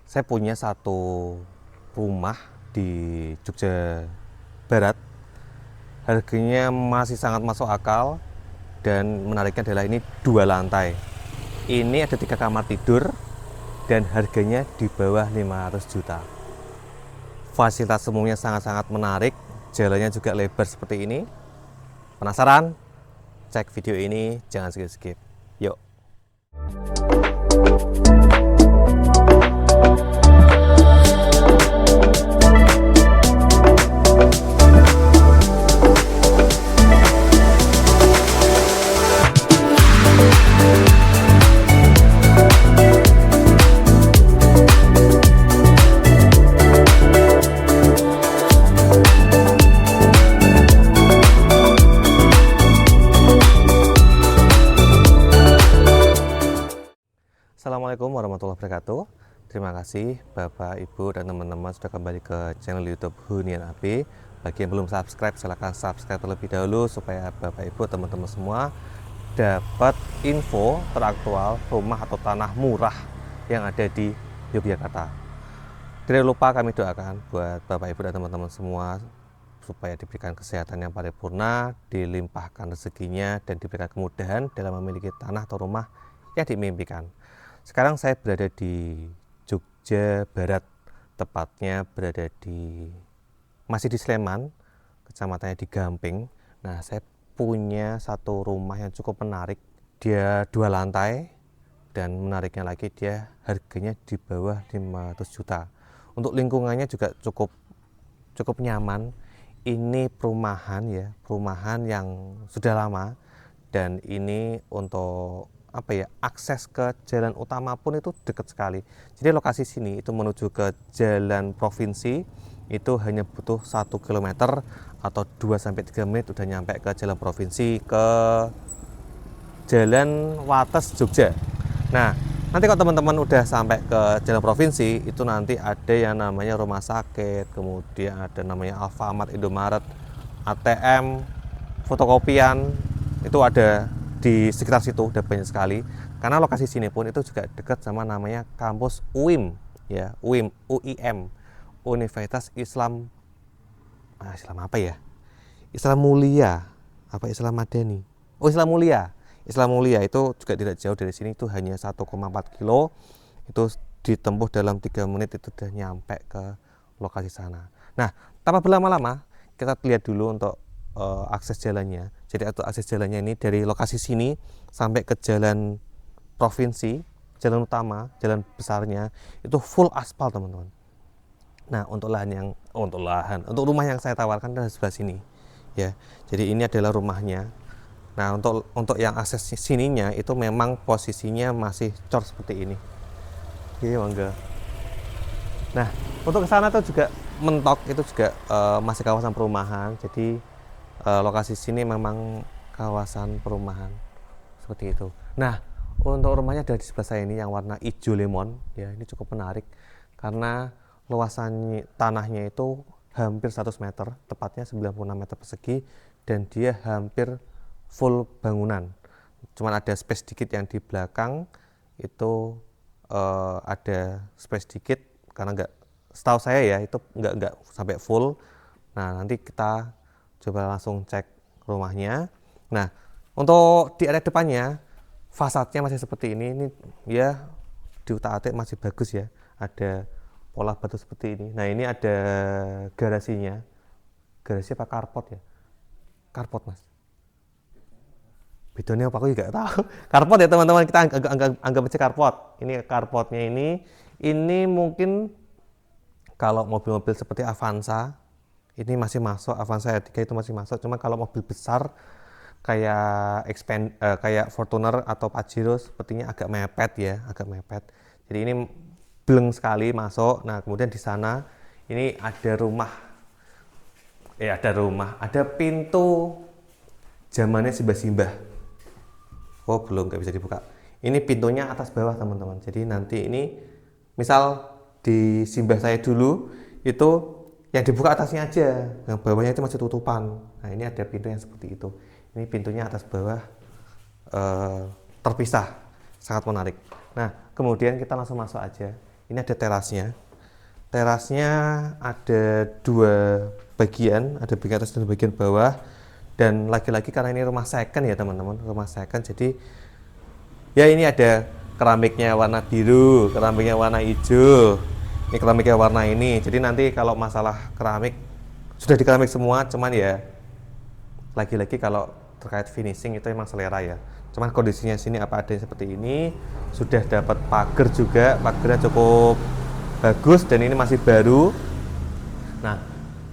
Saya punya satu rumah di Jogja Barat. Harganya masih sangat masuk akal dan menariknya adalah ini 2 lantai. Ini ada 3 kamar tidur dan harganya di bawah 500 juta. Fasilitas umumnya sangat-sangat menarik, jalannya juga lebar seperti ini. Penasaran? Cek video ini, jangan skip-skip. Yuk. Assalamualaikum warahmatullahi wabarakatuh. Terima kasih Bapak, Ibu, dan teman-teman sudah kembali ke channel YouTube Hunian AP. Bagi yang belum subscribe, silahkan subscribe terlebih dahulu supaya Bapak, Ibu, teman-teman semua dapat info teraktual rumah atau tanah murah yang ada di Yogyakarta. Tidak lupa kami doakan buat Bapak, Ibu, dan teman-teman semua supaya diberikan kesehatan yang paripurna, dilimpahkan rezekinya, dan diberikan kemudahan dalam memiliki tanah atau rumah yang dimimpikan. Sekarang saya berada di Jogja Barat, tepatnya berada masih di Sleman, kecamatannya di Gamping. Nah, saya punya satu rumah yang cukup menarik. Dia 2 lantai dan menariknya lagi dia harganya di bawah 500 juta. Untuk lingkungannya juga cukup nyaman. Ini perumahan ya, perumahan yang sudah lama dan ini untuk akses ke jalan utama pun itu dekat sekali. Jadi lokasi sini itu menuju ke jalan provinsi itu hanya butuh 1 km atau 2-3 menit udah nyampe ke jalan provinsi, ke jalan Wates Jogja. Nah, nanti kalau teman-teman udah sampai ke jalan provinsi itu nanti ada yang namanya rumah sakit, kemudian ada namanya Alfamart, Indomaret, ATM, fotokopian, itu ada di sekitar situ, udah banyak sekali. Karena lokasi sini pun itu juga dekat sama namanya kampus UIM ya, UIM, Universitas Islam. Islam apa ya? Islam Mulia apa Islam Madani? Islam Mulia. Islam Mulia itu juga tidak jauh dari sini, itu hanya 1,4 kilo. Itu ditempuh dalam 3 menit itu udah nyampe ke lokasi sana. Nah, tanpa berlama-lama, kita lihat dulu untuk akses jalannya. Jadi atau akses jalannya ini dari lokasi sini sampai ke jalan provinsi, jalan utama, jalan besarnya itu full aspal, teman-teman. Nah, untuk rumah yang saya tawarkan dari sebelah sini, ya. Jadi ini adalah rumahnya. Nah, untuk yang akses sininya itu memang posisinya masih cor seperti ini. Iya, mangga. Nah, untuk ke sana tuh juga mentok itu juga masih kawasan perumahan. Jadi lokasi sini memang kawasan perumahan seperti itu. Nah, untuk rumahnya ada di sebelah saya ini yang warna hijau lemon ya, ini cukup menarik karena luasan tanahnya itu hampir 100 meter, tepatnya 96 meter persegi, dan dia hampir full bangunan. Cuman ada space dikit yang di belakang itu ada space dikit karena setahu saya ya itu nggak sampai full. Nah, nanti kita coba langsung cek rumahnya. Nah, untuk di area depannya fasadnya masih seperti ini. Ini ya diutak-atik masih bagus ya. Ada pola batu seperti ini. Nah, ini ada garasinya. Garasi apa carport ya? Carport, Mas. Bedanya apa aku juga tahu. Carport ya, teman-teman, kita anggap aja carport. Ini carportnya ini mungkin kalau mobil-mobil seperti Avanza ini masih masuk, Avanza R3 itu masih masuk. Cuma kalau mobil besar kayak Fortuner atau Pajero sepertinya agak mepet ya, agak mepet. Jadi ini bleng sekali masuk. Nah, kemudian di sana ini ada pintu zamannya simbah-simbah. Oh, belum, nggak bisa dibuka. Ini pintunya atas bawah, teman-teman. Jadi nanti ini misal di simbah saya dulu itu yang dibuka atasnya aja, yang bawahnya itu masih tutupan. Nah, ini ada pintu yang seperti itu. Ini pintunya atas bawah terpisah, sangat menarik. Nah, kemudian kita langsung masuk aja. Ini ada terasnya. Terasnya ada dua bagian, ada bagian atas dan bagian bawah. Dan lagi-lagi karena ini rumah second ya teman-teman, rumah second, jadi ya ini ada keramiknya warna biru, keramiknya warna hijau, ini keramiknya warna ini. Jadi nanti kalau masalah keramik sudah di keramik semua, cuman ya lagi-lagi kalau terkait finishing itu emang selera ya. Cuman kondisinya sini apa adanya seperti ini. Sudah dapat pagar juga, pagarnya cukup bagus dan ini masih baru. Nah,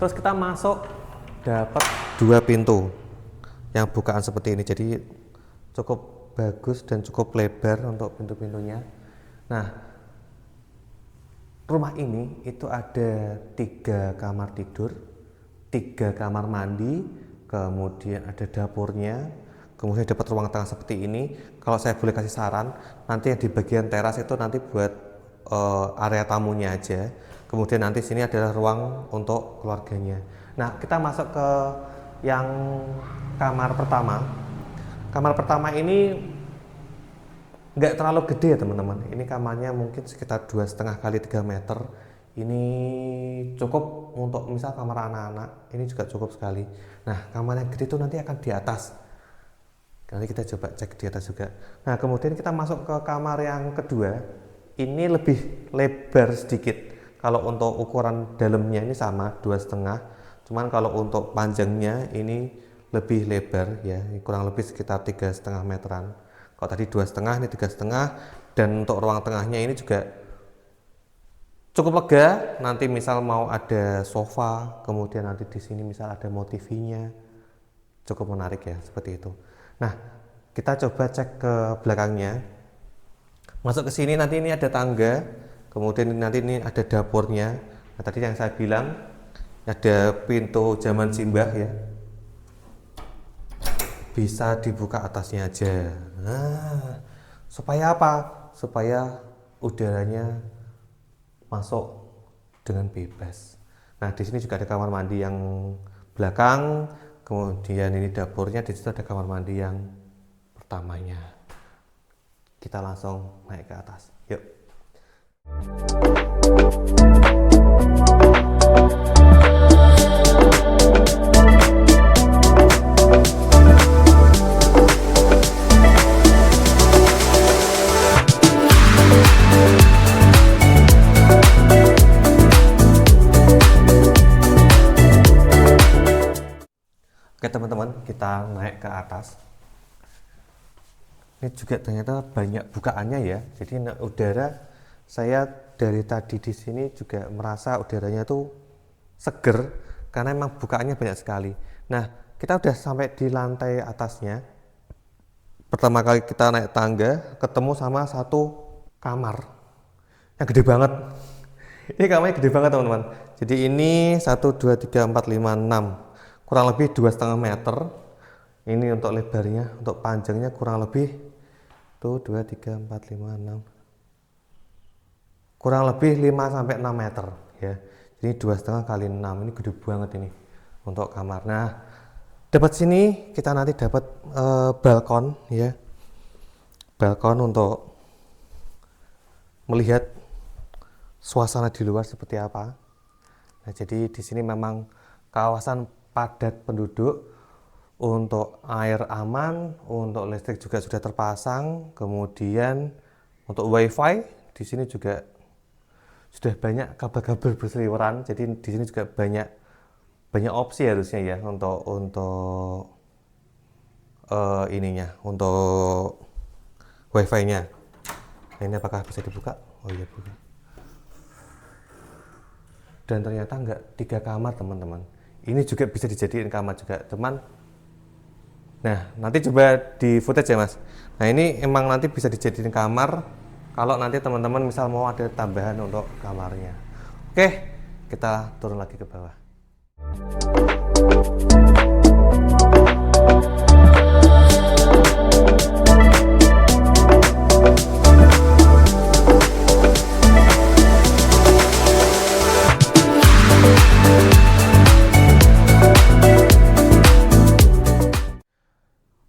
terus kita masuk dapat dua pintu yang bukaan seperti ini, jadi cukup bagus dan cukup lebar untuk pintu-pintunya. Nah, rumah ini itu ada 3 kamar tidur, 3 kamar mandi, kemudian ada dapurnya, kemudian dapat ruang tengah seperti ini. Kalau saya boleh kasih saran, nanti yang di bagian teras itu nanti buat area tamunya aja. Kemudian nanti sini adalah ruang untuk keluarganya. Nah, kita masuk ke yang kamar pertama. Kamar pertama ini nggak terlalu gede ya teman-teman. Ini kamarnya mungkin sekitar 2,5 kali 3 meter. Ini cukup untuk misal kamar anak-anak. Ini juga cukup sekali. Nah, kamar yang gede itu nanti akan di atas. Nanti kita coba cek di atas juga. Nah, kemudian kita masuk ke kamar yang kedua. Ini lebih lebar sedikit. Kalau untuk ukuran dalamnya ini sama 2,5. Cuman kalau untuk panjangnya ini lebih lebar ya. Ini kurang lebih sekitar 3,5 meteran. Kalau tadi 2,5, ini 3,5. Dan untuk ruang tengahnya ini juga cukup lega. Nanti misal mau ada sofa, kemudian nanti di sini misal ada mau TV-nya, cukup menarik ya, seperti itu. Nah, kita coba cek ke belakangnya. Masuk ke sini nanti ini ada tangga, kemudian nanti ini ada dapurnya. Nah, tadi yang saya bilang ada pintu zaman simbah ya, bisa dibuka atasnya aja. Nah, supaya apa? Supaya udaranya masuk dengan bebas. Nah, di sini juga ada kamar mandi yang belakang, kemudian ini dapurnya, di situ ada kamar mandi yang pertamanya. Kita langsung naik ke atas. Yuk. Oke teman-teman, kita naik ke atas. Ini juga ternyata banyak bukaannya ya. Jadi udara, saya dari tadi di sini juga merasa udaranya tuh seger karena memang bukaannya banyak sekali. Nah, kita udah sampai di lantai atasnya. Pertama kali kita naik tangga, ketemu sama satu kamar yang gede banget. Ini kamarnya gede banget teman-teman. Jadi ini 1, 2, 3, 4, 5, 6, kurang lebih 2,5 meter. Ini untuk lebarnya, untuk panjangnya kurang lebih tuh 2, 3, 4, 5, 6, kurang lebih 5 sampai 6 meter ya. Jadi 2,5 kali 6, ini gede banget ini untuk kamar. Nah, dapat sini kita nanti dapat balkon ya, balkon untuk melihat suasana di luar seperti apa. Nah, jadi di sini memang kawasan padat penduduk. Untuk air aman, untuk listrik juga sudah terpasang, kemudian untuk wifi di sini juga sudah banyak kabel-kabel berseliweran. Jadi di sini juga banyak opsi harusnya ya untuk ininya, untuk wifi-nya. Nah, ini apakah bisa dibuka? Oh iya, buka. Dan ternyata enggak 3 kamar teman-teman. Ini juga bisa dijadiin kamar juga, teman. Nah, nanti coba di footage ya mas. Nah, ini emang nanti bisa dijadiin kamar kalau nanti teman-teman misal mau ada tambahan untuk kamarnya. Oke, kita turun lagi ke bawah.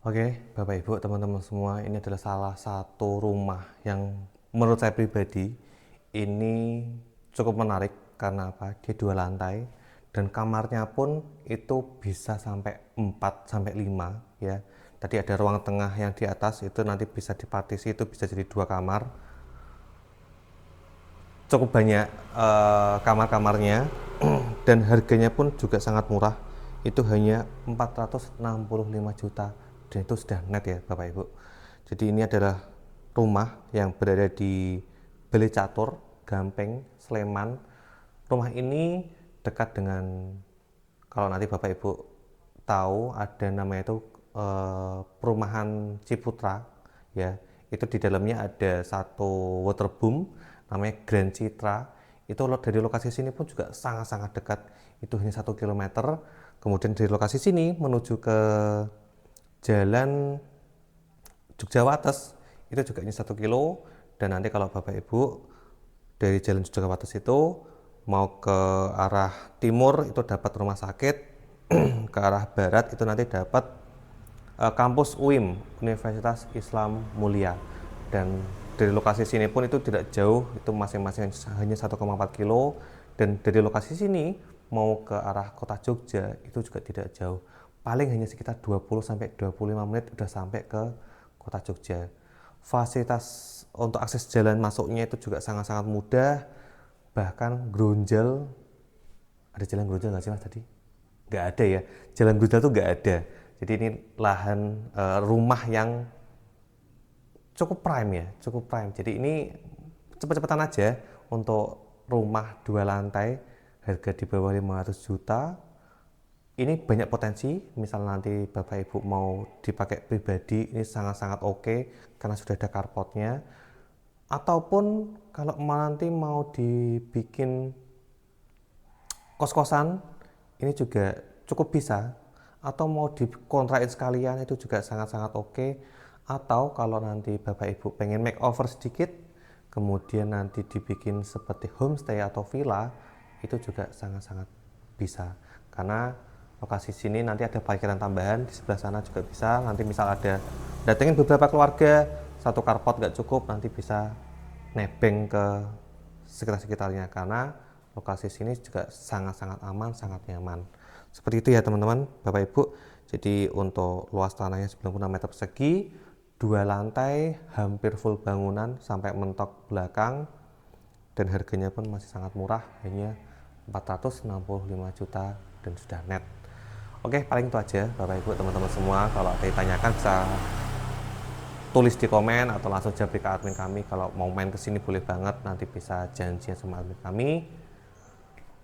Oke, Bapak Ibu, teman-teman semua, ini adalah salah satu rumah yang menurut saya pribadi ini cukup menarik karena apa? Dia 2 lantai dan kamarnya pun itu bisa sampai 4 sampai 5 ya. Tadi ada ruang tengah yang di atas itu nanti bisa dipartisi, itu bisa jadi 2 kamar. Cukup banyak kamar-kamarnya dan harganya pun juga sangat murah. Itu hanya 465 juta dan itu sudah net ya Bapak Ibu. Jadi ini adalah rumah yang berada di Bele Catur, Gampeng, Sleman. Rumah ini dekat dengan, kalau nanti Bapak Ibu tahu, ada namanya itu perumahan Ciputra ya. Itu di dalamnya ada satu waterboom namanya Grand Citra. Itu dari lokasi sini pun juga sangat-sangat dekat. Itu hanya 1 km. Kemudian dari lokasi sini menuju ke jalan Jogjawates itu juga ini 1 kilo. Dan nanti kalau Bapak Ibu dari jalan Jogjawates itu mau ke arah timur itu dapat rumah sakit, ke arah barat itu nanti dapat kampus UIM, Universitas Islam Mulia. Dan dari lokasi sini pun itu tidak jauh, itu masing-masing hanya 1,4 kilo. Dan dari lokasi sini mau ke arah kota Jogja itu juga tidak jauh, paling hanya sekitar 20 sampai 25 menit udah sampai ke kota Jogja. Fasilitas untuk akses jalan masuknya itu juga sangat-sangat mudah, bahkan Grunjal, ada jalan Grunjal nggak sih Mas tadi? Nggak ada ya, jalan Grunjal tuh nggak ada. Jadi ini lahan rumah yang cukup prime ya, cukup prime. Jadi ini cepet-cepetan aja untuk rumah 2 lantai, harga di bawah 500 juta. Ini banyak potensi, misal nanti Bapak Ibu mau dipakai pribadi, ini sangat-sangat oke karena sudah ada carportnya. Ataupun kalau nanti mau dibikin kos-kosan, ini juga cukup bisa. Atau mau dikontrakin sekalian, itu juga sangat-sangat oke. Atau kalau nanti Bapak Ibu pengen makeover sedikit, kemudian nanti dibikin seperti homestay atau villa, itu juga sangat-sangat bisa. Karena lokasi sini nanti ada parkiran tambahan, di sebelah sana juga bisa. Nanti misal ada datengin beberapa keluarga, satu carport nggak cukup, nanti bisa nebeng ke sekitar-sekitarnya, karena lokasi sini juga sangat-sangat aman, sangat nyaman. Seperti itu ya teman-teman, Bapak Ibu. Jadi untuk luas tanahnya 96 meter persegi, 2 lantai, hampir full bangunan sampai mentok belakang, dan harganya pun masih sangat murah, hanya 465 juta dan sudah net. Oke, paling itu aja Bapak Ibu, teman-teman semua. Kalau ada yang ditanyakan bisa tulis di komen atau langsung japri ke admin kami. Kalau mau main ke sini boleh banget, nanti bisa janjian sama admin kami.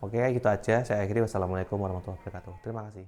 Oke, gitu aja. Saya akhiri. Wassalamualaikum warahmatullahi wabarakatuh. Terima kasih.